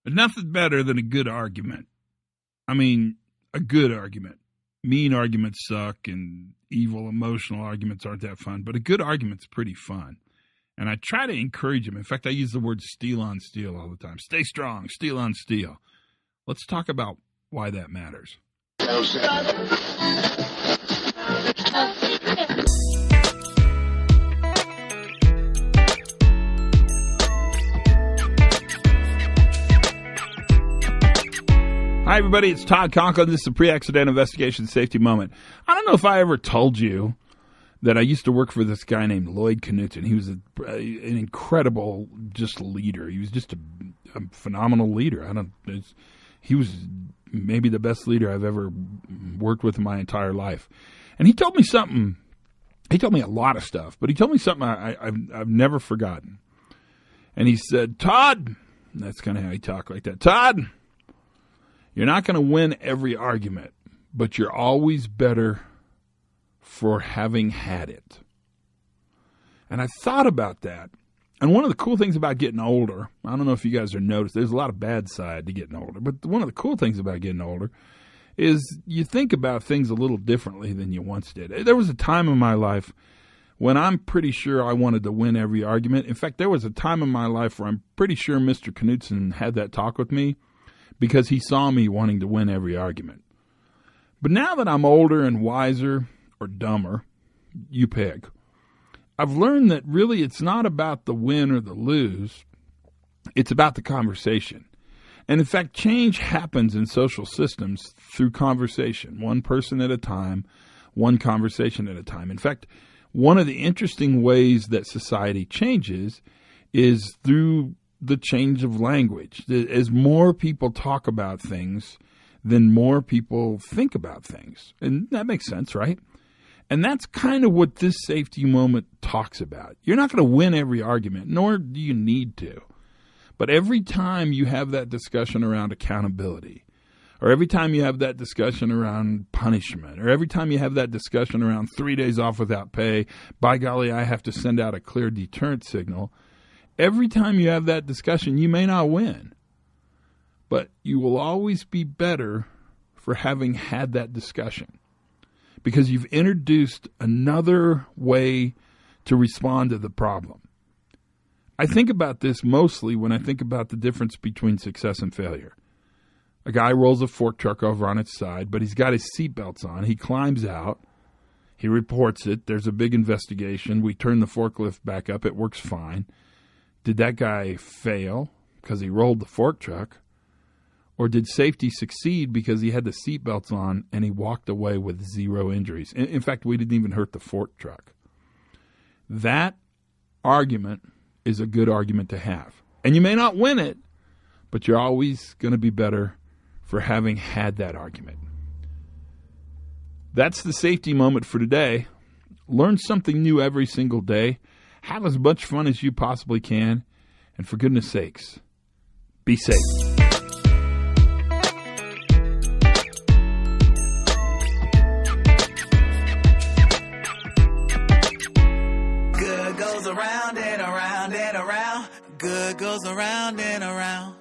Nothing better than a good argument. I mean, a good argument. Mean arguments suck, and evil, emotional arguments aren't that fun, but a good argument's pretty fun. And I try to encourage them. In fact, I use the word steel on steel all the time. Stay strong, steel on steel. Let's talk about why that matters. Hi, everybody. It's Todd Conklin. This is a pre-accident investigation safety moment. I don't know if I ever told you that I used to work for this guy named Lloyd Knutson. He was an incredible just leader. He was just a phenomenal leader. He was maybe the best leader I've ever worked with in my entire life. And he told me something. He told me a lot of stuff, but he told me something I've never forgotten. And he said, Todd, that's kind of how he talked like that. Todd, you're not going to win every argument, but you're always better for having had it. And I thought about that. And one of the cool things about getting older, I don't know if you guys have noticed, there's a lot of bad side to getting older, but one of the cool things about getting older is you think about things a little differently than you once did. There was a time in my life when I'm pretty sure I wanted to win every argument. In fact, there was a time in my life where I'm pretty sure Mr. Knutson had that talk with me because he saw me wanting to win every argument. But now that I'm older and wiser, or dumber, you pick, I've learned that really it's not about the win or the lose. It's about the conversation. And in fact, change happens in social systems through conversation, one person at a time, one conversation at a time. In fact, one of the interesting ways that society changes is through the change of language. As more people talk about things, then more people think about things. And that makes sense, right? And that's kind of what this safety moment talks about. You're not going to win every argument, nor do you need to. But every time you have that discussion around accountability, or every time you have that discussion around punishment, or every time you have that discussion around 3 days off without pay, by golly, I have to send out a clear deterrent signal. Every time you have that discussion, you may not win, but you will always be better for having had that discussion, because you've introduced another way to respond to the problem. I think about this mostly when I think about the difference between success and failure. A guy rolls a fork truck over on its side, but he's got his seatbelts on. He climbs out. He reports it. There's a big investigation. We turn the forklift back up. It works fine. Did that guy fail because he rolled the fork truck? Or did safety succeed because he had the seatbelts on and he walked away with zero injuries? In fact, we didn't even hurt the fork truck. That argument is a good argument to have. And you may not win it, but you're always going to be better for having had that argument. That's the safety moment for today. Learn something new every single day. Have as much fun as you possibly can. And for goodness sakes, be safe. Good goes around and around and around. Good goes around and around.